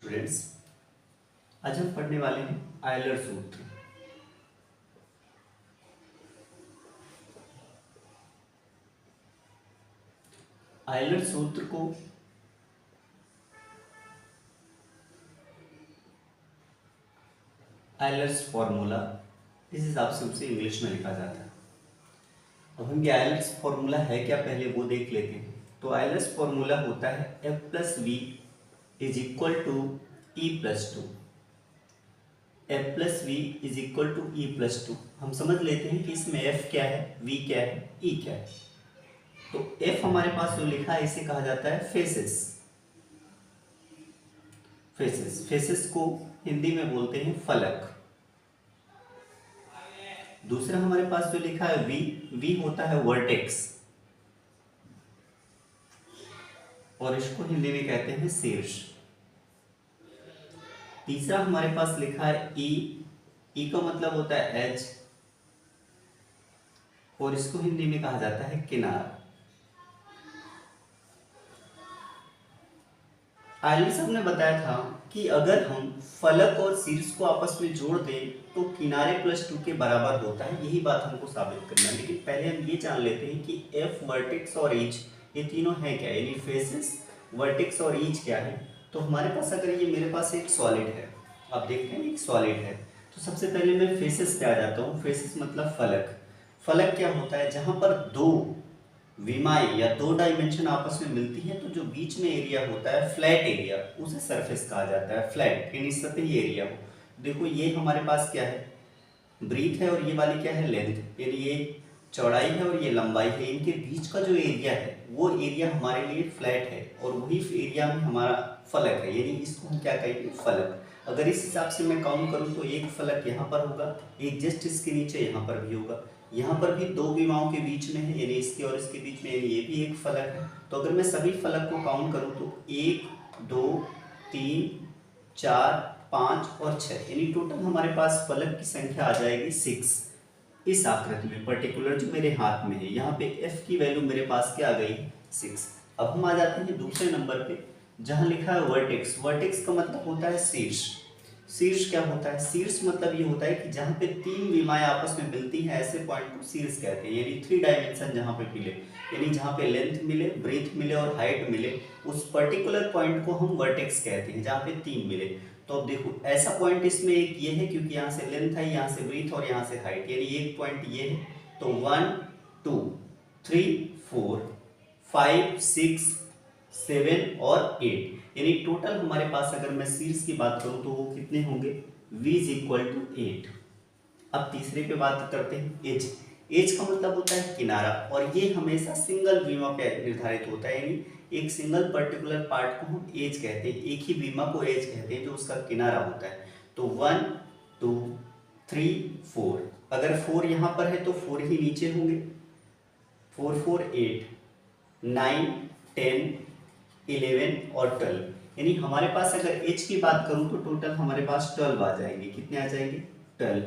Students, आज हम पढ़ने वाले हैं आयलर सूत्र। आयलर सूत्र को आयलर्स फॉर्मूला इस हिसाब से उसे इंग्लिश में लिखा जाता है। अब हम ये आयलर्स फॉर्मूला है क्या पहले वो देख लेते हैं। तो आयलर्स फॉर्मूला होता है F plus V is equal to E plus two. F plus V is equal to E plus two. हम समझ लेते हैं कि इसमें F क्या है, V क्या है, E क्या है। तो F हमारे पास जो लिखा है इसे कहा जाता है फेसेस। फेसेस को हिंदी में बोलते हैं फलक। दूसरा हमारे पास जो लिखा है वी होता है वर्टेक्स और इसको हिंदी में कहते हैं शीर्ष। तीसरा हमारे पास लिखा है ई का मतलब होता है एज और इसको हिंदी में कहा जाता है किनारा। आयलर्स हमने बताया था कि अगर हम फलक और शीर्ष को आपस में जोड़ दें तो किनारे प्लस टू के बराबर होता है। यही बात हमको साबित करना है, लेकिन पहले हम ये जान लेते हैं कि एफ, वर्टेक्स और एज ये तीनों है क्या, यानी फेसेस, वर्टेक्स और एज क्या है। तो हमारे पास अगर ये मेरे पास एक सॉलिड है, आप देखते हैं एक सॉलिड है, तो सबसे पहले मैं फेसेस पे आ जाता हूँ। फेसेस मतलब फलक। फलक क्या होता है, जहाँ पर दो विमाएं या दो डायमेंशन आपस में मिलती है तो जो बीच में एरिया होता है फ्लैट एरिया, उसे सरफेस कहा जाता है। फ्लैट यानी सतही एरिया हो। देखो ये हमारे पास क्या है, ब्रीथ है और ये वाली क्या है, लेंथ, यानी ये चौड़ाई है और ये लंबाई है। इनके बीच का जो एरिया है वो एरिया हमारे लिए फ्लैट है और वही एरिया में हमारा फलक है, यानी इसको हम क्या कहेंगे, फलक। अगर इस हिसाब से मैं काउंट करूँ तो एक फलक यहाँ पर होगा, एक जस्ट इसके नीचे यहाँ पर भी होगा, यहाँ पर भी दो विमाओं के बीच में है, यानी इसके और इसके बीच में, यानी ये भी एक फलक है। तो अगर मैं सभी फलक को काउंट करूँ तो 1 2 3 4 5 और 6, यानी टोटल हमारे पास फलक की संख्या आ जाएगी 6। इस आकृति में पर्टिकुलर जो मेरे हाथ में है, यहाँ पे F की वैल्यू मेरे पास क्या आ गई, 6। अब हम आ जाते हैं दूसरे नंबर पे जहाँ लिखा है वर्टेक्स। वर्टेक्स का मतलब होता है शीर्ष। शीर्ष क्या होता है, शीर्ष मतलब ये होता है कि जहाँ पे तीन विमाएं आपस में मिलती हैं ऐसे पॉइंट को शीर्ष कहते हैं, यानी 3 डायमेंशन जहाँ पे मिले, यानी जहाँ पे लेंथ मिले, ब्रेथ मिले और हाइट मिले, उस पर्टिकुलर पॉइंट को हम वर्टेक्स कहते हैं, जहाँ पे तीन मिले। तो अब देखो ऐसा पॉइंट इसमें एक ये है क्योंकि यहाँ से लेंथ है, यहाँ से ब्रीथ और यहाँ से हाइट, यानी एक पॉइंट ये है। तो 1 2 3 4 5 6 7 और 8, यानी टोटल हमारे पास अगर मैं शीर्ष की बात करूं तो वो कितने होंगे, v इज इक्वल टू 8। अब तीसरे पे बात करते हैं एज। एज का मतलब होता है किनारा और ये हमेशा सिंगल बीमा पे निर्धारित होता है, यानी एक सिंगल पर्टिकुलर पार्ट को हम एज कहते हैं, एक ही बीमा को एज कहते हैं जो उसका किनारा होता है। तो 1 2 3 4, अगर 4 यहाँ पर है तो 4 ही नीचे होंगे, 4 4 8 9 10 11 और 12, यानी हमारे पास अगर एच की बात करूं तो टोटल हमारे पास 12 आ जाएंगे। कितने आ जाएंगे, 12।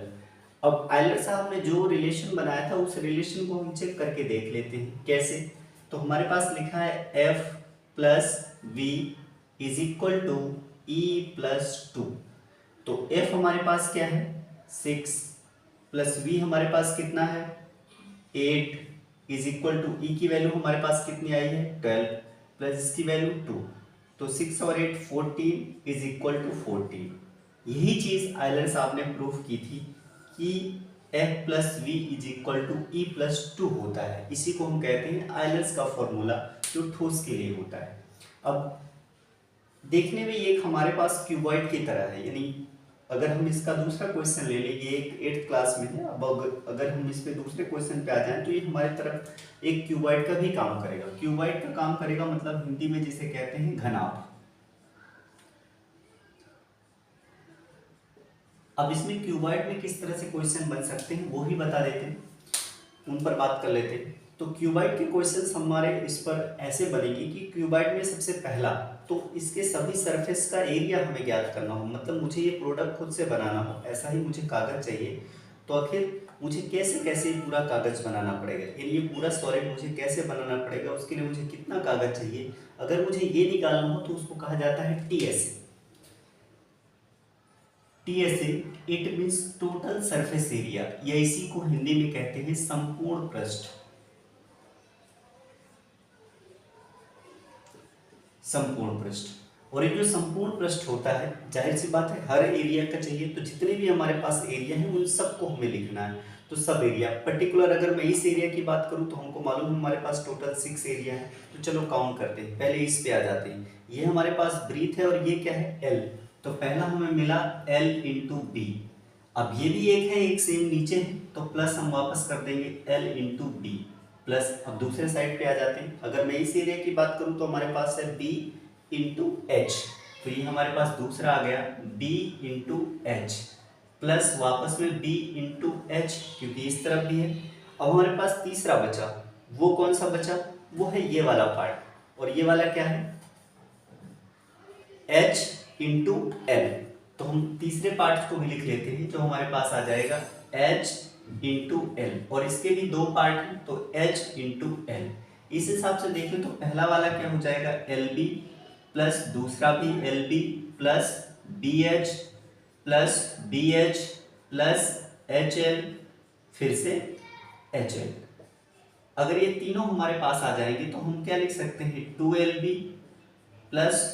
अब आयलर साहब ने जो रिलेशन बनाया था उस रिलेशन को हम चेक करके देख लेते हैं कैसे। तो हमारे पास लिखा है F plus V is equal to E plus two. तो F हमारे पास क्या है, 6 प्लस V हमारे पास कितना है, 8 इज इक्वल टू ई की वैल्यू हमारे पास कितनी आई है, 12 प्लस इसकी वैल्यू 2। तो 6 और 8 14 इज इक्वल टू 14। यही चीज आयलर साहब ने प्रूफ की थी कि F plus V is equal to E plus two होता है। इसी को हम कहते हैं आयलर्स का फॉर्मूला, जो ठोस के लिए होता है। अब देखने में ये हमारे पास क्यूबॉइड की तरह है, यानी अगर हम इसका दूसरा क्वेश्चन ले लें, ये एक 8th क्लास में है। अब अगर हम इस पे दूसरे क्वेश्चन पे आ जाएं तो ये हमारी तरफ एक क्यूबॉइड का भी काम करेगा। क्यूबॉइड का काम करेगा मतलब हिंदी में जिसे कहते हैं घनाभ। अब इसमें क्यूबॉइड में किस तरह से क्वेश्चन बन सकते हैं वो ही बता देते हैं, उन पर बात कर लेते हैं। तो क्यूबॉइड के क्वेश्चंस हमारे इस पर ऐसे बनेंगे कि क्यूबॉइड में सबसे पहला तो इसके सभी सरफेस का एरिया हमें ज्ञात करना हो, मतलब मुझे ये प्रोडक्ट खुद से बनाना हो, ऐसा ही मुझे कागज चाहिए। तो आखिर मुझे कैसे कैसे पूरा कागज बनाना पड़ेगा, यानी ये पूरा सॉलिड मुझे कैसे बनाना पड़ेगा, उसके लिए मुझे कितना कागज चाहिए। अगर मुझे ये निकालना हो तो उसको कहा जाता है TS, TSA it means total surface area, या इसी को हिंदी में कहते हैं संपूर्ण पृष्ठ। संपूर्ण पृष्ठ। और ये जो संपूर्ण पृष्ठ होता है, जाहिर सी बात है हर एरिया का चाहिए, तो जितने भी हमारे पास एरिया है उन सबको हमें लिखना है। तो सब एरिया, पर्टिकुलर अगर मैं इस एरिया की बात करूं तो हमको मालूम है हमारे पास टोटल 6 एरिया है। तो चलो काउंट करते हैं, पहले इस पे आ जाते हैं। ये हमारे पास ब्रीथ है और ये क्या है, एल। तो पहला हमें मिला एल इंटू बी। अब ये भी एक है, एक सेम नीचे है, तो प्लस हम वापस कर देंगे एल इंटू बी प्लस। अब दूसरे साइड पे आ जाते हैं, अगर मैं इस एरिया की बात करूं तो हमारे पास है बी इंटू एच। तो ये हमारे पास दूसरा आ गया बी इंटू एच प्लस वापस में बी इंटू एच, क्योंकि इस तरफ भी है। अब हमारे पास तीसरा बचा, वो कौन सा बचा, वो है ये वाला पार्ट। और ये वाला क्या है, एच इंटू एल। तो हम तीसरे पार्ट को भी लिख लेते हैं, जो हमारे पास आ जाएगा एच इंटू एल। और इसके भी दो पार्ट हैं, तो एच इंटू एल। इस हिसाब से देखें तो पहला वाला क्या हो जाएगा, एल बी प्लस दूसरा भी L B plus B H plus B H plus H L फिर से एच एल। अगर ये तीनों हमारे पास आ जाएंगे तो हम क्या लिख सकते हैं, 2LB plus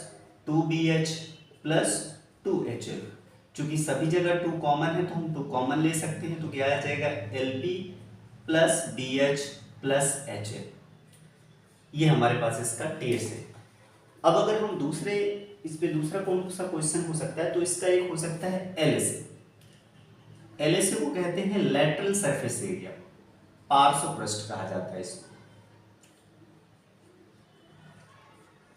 2BH plus 2HL। चूंकि सभी जगह 2 कॉमन है तो हम 2 कॉमन ले सकते हैं, तो क्या आ जाएगा LB plus BH plus HL। ये हमारे पास इसका टेस है। अब अगर हम दूसरे, इस पे दूसरा कौन सा क्वेश्चन हो सकता है, तो इसका एक हो सकता है LSA। LSA को कहते हैं लैटरल सरफेस एरिया, पार्श्व पृष्ठ कहा जाता है इसको।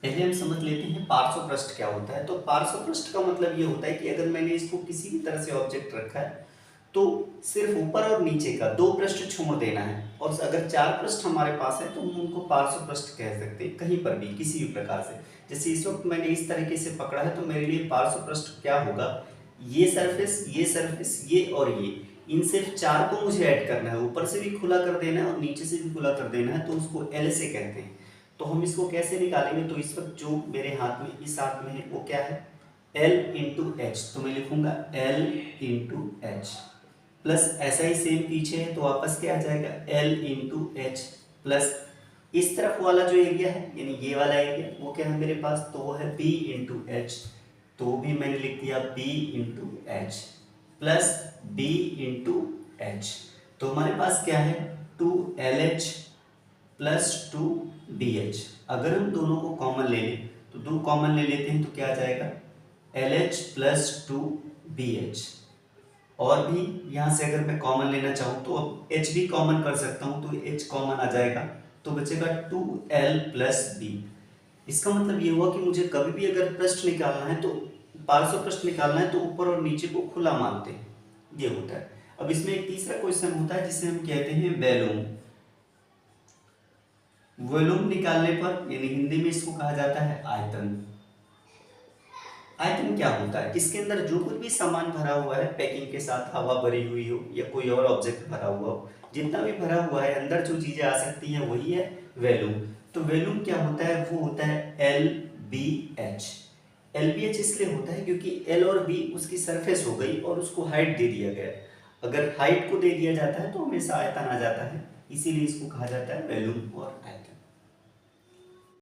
पहले हम समझ लेते हैं पार्श्व पृष्ठ क्या होता है। तो पार्श्व पृष्ठ का मतलब ये होता है कि अगर मैंने इसको किसी भी तरह से ऑब्जेक्ट रखा है तो सिर्फ ऊपर और नीचे का 2 पृष्ठ छोड़ देना है, और अगर 4 पृष्ठ हमारे पास है तो हम उनको पार्श्व पृष्ठ कह सकते हैं, कहीं पर भी किसी भी प्रकार से। जैसे इस वक्त मैंने इस तरीके से पकड़ा है, तो मेरे लिए पार्श्व पृष्ठ क्या होगा, ये सरफेस, ये और ये, इन सिर्फ 4 को मुझे ऐड करना है, ऊपर से भी खुला कर देना है और नीचे से भी खुला कर देना है, तो उसको एल से कहते हैं। तो हम इसको कैसे निकालेंगे, तो इस वक्त जो मेरे हाथ में, इस हाथ में है, वो क्या है, L इंटू एच। तो मैं लिखूंगा L इंटू एच प्लस ऐसा ही सेम पीछे है, तो वापस क्या आ जाएगा, L इंटू एच प्लस इस तरफ वाला जो एरिया है, यानी ये वाला एरिया, वो क्या है मेरे पास, तो वो है B इंटू एच। तो भी मैंने लिख दिया B into H plus B into H. तो हमारे पास क्या है, 2LH प्लस 2BH। अगर हम दोनों को कॉमन ले लें तो 2 कॉमन ले लेते हैं, तो क्या आ जाएगा, LH प्लस 2BH। और भी यहाँ से अगर मैं कॉमन लेना चाहूँ तो अब H भी कॉमन कर सकता हूँ, तो H कॉमन आ जाएगा, तो बचेगा 2L प्लस B। इसका मतलब ये हुआ कि मुझे कभी भी अगर पृष्ठ निकालना है, तो पार्श्व पृष्ठ निकालना है, तो ऊपर और नीचे को खुला मानते हैं, ये होता है। अब इसमें एक तीसरा क्वेश्चन होता है जिसे हम कहते हैं वॉल्यूम। वॉल्यूम निकालने पर, यानी हिंदी में इसको कहा जाता है आयतन। आयतन क्या होता है, इसके अंदर जो कुछ भी सामान भरा हुआ है, पैकिंग के साथ हवा भरी हुई हो या कोई और ऑब्जेक्ट भरा हुआ हो, जितना भी भरा हुआ है अंदर जो चीजें आ सकती हैं वही है वॉल्यूम। तो वॉल्यूम क्या होता है, वो होता है LBH। LBH इसलिए होता है क्योंकि L और B उसकी सरफेस हो गई और उसको हाइट दे दिया गया। अगर हाइट को दे दिया जाता है तो हमेशा आयतन आ जाता है, इसीलिए इसको कहा जाता है वॉल्यूम और आयतन।